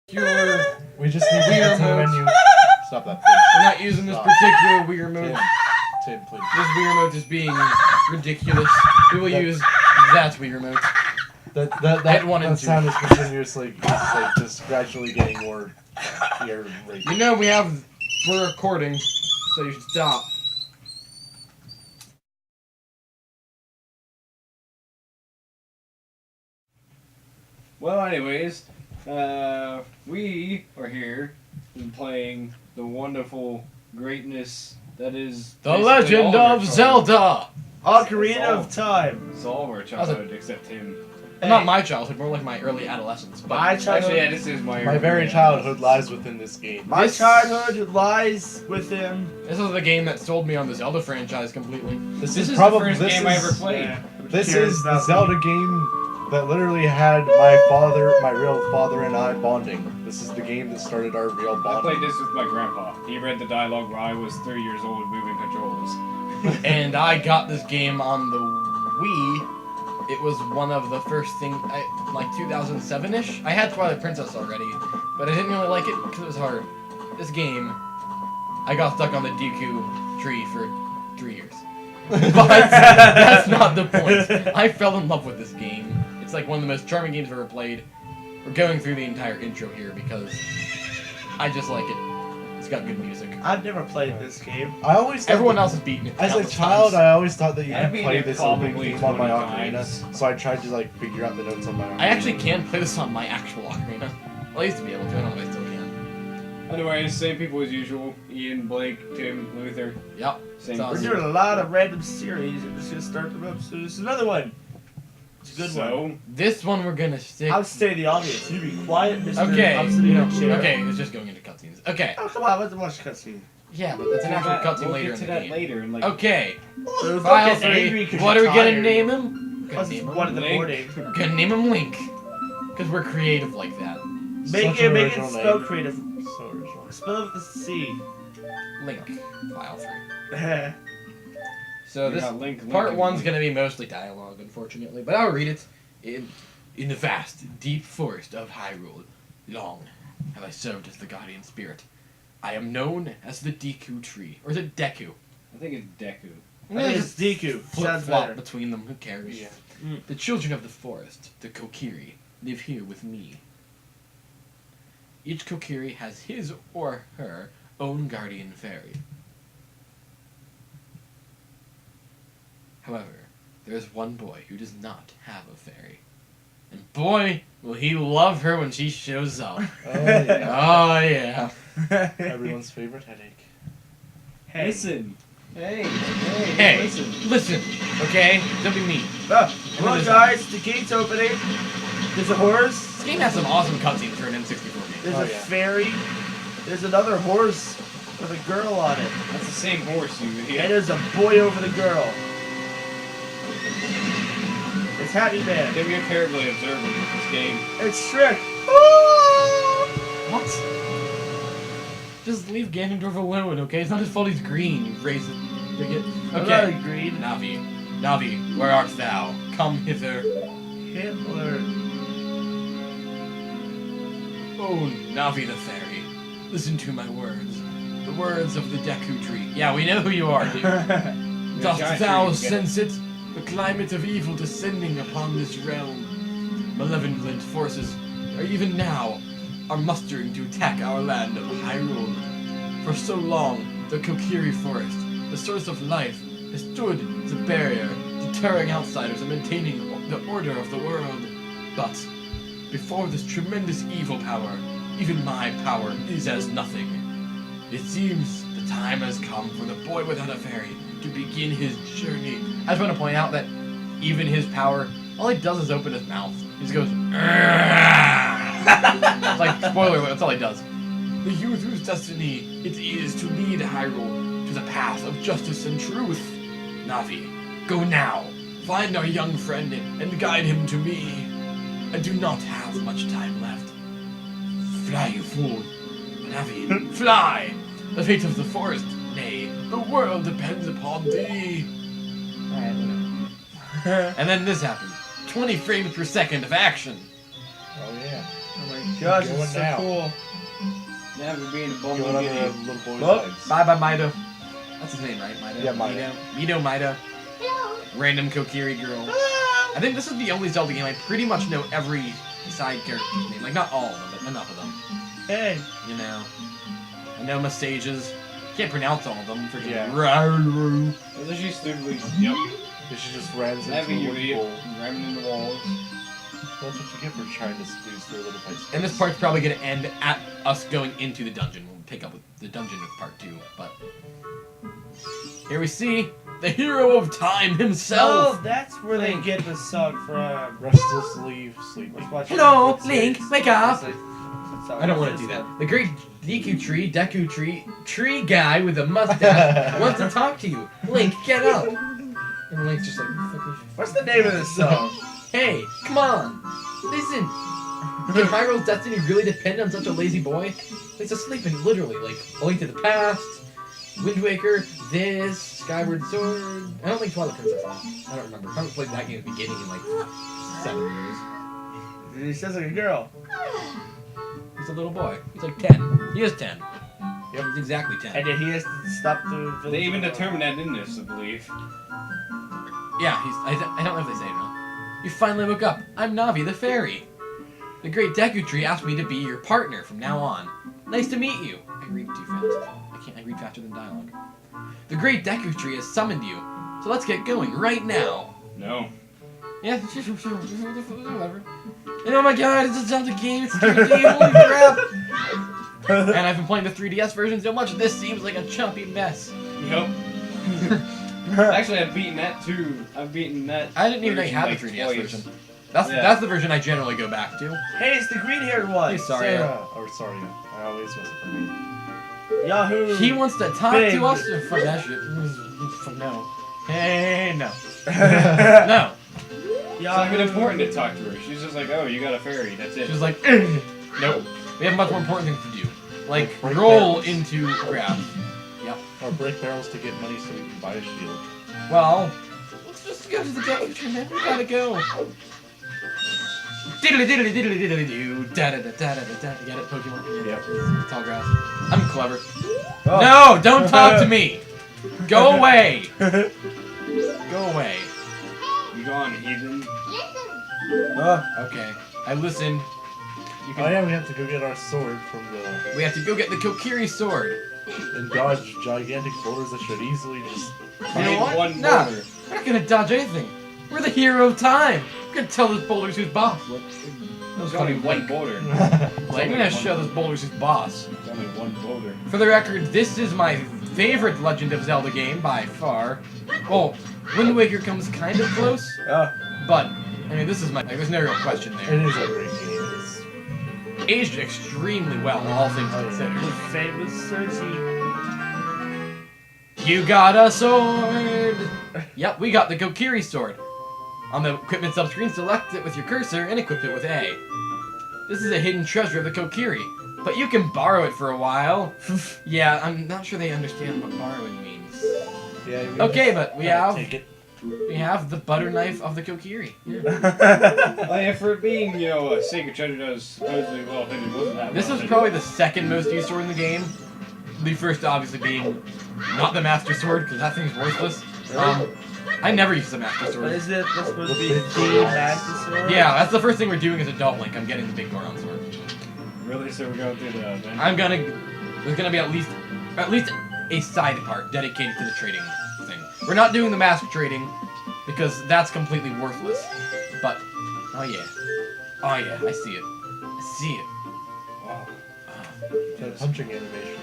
We just need to get to the menu. Stop that, please. We're not using this particular Wii remote. Tim, please. This Wii remote is being ridiculous. We will use that Wii remote. That sound is continuously, just gradually getting more ear rated. You know we're recording, so you should stop. Well, anyways, we are here and playing the wonderful greatness that is The Legend of Zelda! Ocarina of Time. It's all of our childhood except him. Not my childhood, more like my early adolescence. But My childhood. Actually, yeah, this is my very childhood lies within this game. My childhood lies within. this is the game that sold me on the Zelda franchise completely. This is probably the first game I ever played. Yeah, This is the Zelda game that literally had my real father and I bonding. This is the game that started our real I bonding. played this with my grandpa. He read the dialogue while I was 3 years old moving controls. And I got this game on the Wii. It was one of the first things, like 2007-ish. I had Twilight Princess already, but I didn't really like it because it was hard. This game, I got stuck on the Deku tree for 3 years. But that's not the point. I fell in love with this game. It's like one of the most charming games I've ever played. We're going through the entire intro here because I just like it. It's got good music. I've never played this game. I always thought Everyone else has beaten it. as a countless child, times. I always thought that you I've could beaten play it this opening probably theme on my 20 ocarina, times. so I tried to like figure out the notes on my ocarina. I actually can play this on my actual ocarina. Well, I used to be able to. I don't know if I still can. Anyways, same people as usual. Ian, Blake, Tim, Luther. Yep. Same It's We're awesome. doing a lot of random series. I'm just gonna start them up. So this is another one. It's a good one. This one we're gonna stick. I'll say the obvious. You be quiet, Mr. Okay. I'm sitting in a chair. Okay, it's just going into cutscenes. Okay. Oh come on, let's watch the cutscene. Yeah, but that's an actual cutscene we'll later get to in the that game. later. In like Okay. So File don't get angry 3. 'cause What are you're we gonna tired. name him? We're Plus gonna name it's 1 in him. the Link. morning. We're gonna name him Link. Because we're creative like that. Make Such it an make it original spell name. creative. So original. Spell with the C. Link. File 3. Yeah. So We this got Link, part and 1's Link. gonna be mostly dialogue, unfortunately. But I'll read it. In the vast, deep forest of Hyrule, long have I served as the guardian spirit. I am known as the Deku Tree. Or is it Deku? I think it's Deku. I think it's Deku. Flip Sounds flop better. between them, who cares? Yeah. The children of the forest, the Kokiri, live here with me. Each Kokiri has his or her own guardian fairy. However, there is one boy who does not have a fairy. And boy, will he love her when she shows up. Oh yeah. Oh yeah. Everyone's favorite headache. Hey. Listen. Hey. Hey, listen, okay? Don't be mean. Come on, guys. The gate's opening. There's a horse. This game has some awesome cutscenes for an N64 game. There's Oh, a yeah. fairy. There's another horse with a girl on it. That's the same horse, you And idiot. there's a boy over the girl. It's Happy Man. Tim, you're terribly observant with this game. It's Shrek. What? Just leave Ganondorf alone, okay? It's not his fault he's green, you racist bigot. I'm not Okay, agreed. Navi, where art thou? Come hither. Hitler. Oh, Navi the fairy, listen to my words. The words of the Deku Tree. Yeah, we know who you are, dude. Dost giant thou tree, you get it. sense it? The climate of evil descending upon this realm. Malevolent forces are even now mustering to attack our land of Hyrule. For so long, the Kokiri forest, the source of life, has stood as a barrier, deterring outsiders and maintaining the order of the world. But before this tremendous evil power, even my power is as nothing. It seems the time has come for the boy without a fairy to begin his journey. I just want to point out that even his power, all he does is open his mouth. He just goes, it's like, spoiler alert, that's all he does. The youth whose destiny it is to lead Hyrule to the path of justice and truth. Navi, go now. Find our young friend and guide him to me. I do not have much time left. Fly, you fool. Navi, fly! The fate of the forest, nay, the world depends upon thee. Alright, whatever. And then this happened. 20 frames per second of action. Oh yeah. I'm like, Gosh, Going it's so now. cool. Never being a Going bumble under a giddy. little boy's Oh. legs. Bye bye, Mida. That's his name, right? Mida? Yeah, Mida. Mida. Random Kokiri girl. I think this is the only Zelda game I pretty much know every side character's name. Like, not all of them, but enough of them. Hey. You know. I know Messages. Can't pronounce all of them. Freaking Yeah. Raru. It's actually stupidly. Yep. She just rams into Having a you wooden idiot. pole. Ramming in the walls. That's what you get for trying to squeeze through a little place. And this part's probably going to end at us going into the dungeon. We'll pick up with the dungeon of part 2, but... Here we see the hero of time Oh, himself! that's where they get the song from. Restlessly sleeping. Let's watch Hello, it. Link, wake up! Sorry, I don't want to this do that. one. The great Deku tree guy with a mustache wants to talk to you. Link, get up! And Link's just like, What's the name of this song? hey, come on! Listen! Can Hyrule's destiny really depend on such a lazy boy? He's asleep and literally, like, A Link to the Past, Wind Waker, this, Skyward Sword. I don't think Twilight Princess. I don't remember. I haven't played that game at the beginning in like 7 years. He sounds like a girl. He's a little boy. He's like 10. He is 10. Yep, he's exactly 10. And then he has to stop the village. They even determined that in this, I believe. Yeah, I don't know if they say it or not. You finally woke up. I'm Navi the fairy. The great Deku Tree asked me to be your partner from now on. Nice to meet you. I read too fast. I read faster than dialogue. The great Deku Tree has summoned you, so let's get going right now. No. Yeah, whatever. And oh my god, it's a Zelda game, it's 3D, holy crap! And I've been playing the 3DS version so much, this seems like a choppy mess. Yep. Actually, I've beaten that too. I've beaten that. I didn't even know you had like the 3DS twice. version. That's Yeah. that's the version I generally go back to. Hey, it's the green-haired one. Hey, sorry. Sarah. Or sorry. I always was for me. Yahoo. He wants to talk Big. to us for that shit. No. Hey, no. No. It's not even important to talk to her. She's just like, oh, you got a fairy. That's it. She's like, nope. We have much more important things to do. Like, Break roll barrels. into grab. Yep. Or break barrels to get money so we can buy a shield. Well, let's just go to the Deku, man. We gotta go. Diddly diddly diddly diddly doo. Da da da da da da. You get it, Pokemon? Yep. Tall grass. I'm clever. Oh. No, don't talk to me. Go away. Go away. You gone, heathen. Okay. I listen. You Oh can. yeah, we have to go get our sword from the... We have to go get the Kokiri sword. and dodge gigantic boulders that should easily just... You know Find what? one Nah. boulder. We're not gonna dodge anything. We're the hero of time. We're gonna tell those boulders who's boss. That was There's only funny. one boulder. Like, I'm gonna show those boulders who's boss. There's only one boulder. For the record, this is my favorite Legend of Zelda game by far. Well, Wind Waker comes kind of close, Oh. but I mean, this is my. Like, there's no real question It there. is a great game. It's... Aged extremely well, all things Oh, yeah. considered. The famous Cersei. You got a sword! Yep, we got the Kokiri sword. On the equipment subscreen, select it with your cursor and equip it with A. This is a hidden treasure of the Kokiri, but you can borrow it for a while. Yeah, I'm not sure they understand what borrowing means. Yeah, we Okay, just but we gotta have Take it. the butter knife of the Kokiri. Yeah. Oh yeah, for it being, you know, a sacred treasure that was supposedly well hidden, wasn't that This well was hidden. probably the second most used sword in the game. The first obviously being not the Master Sword, because that thing's worthless. I never use the Master But Sword. is it that's supposed to be the Master Sword? Yeah, that's the first thing we're doing as Adult Link. I'm getting the big Goron sword. Really? So we're going through the event? There's gonna be at least a side part dedicated to the trading thing. We're not doing the mask trading because that's completely worthless. But oh yeah, I see it. I see it. Wow. That punching animation.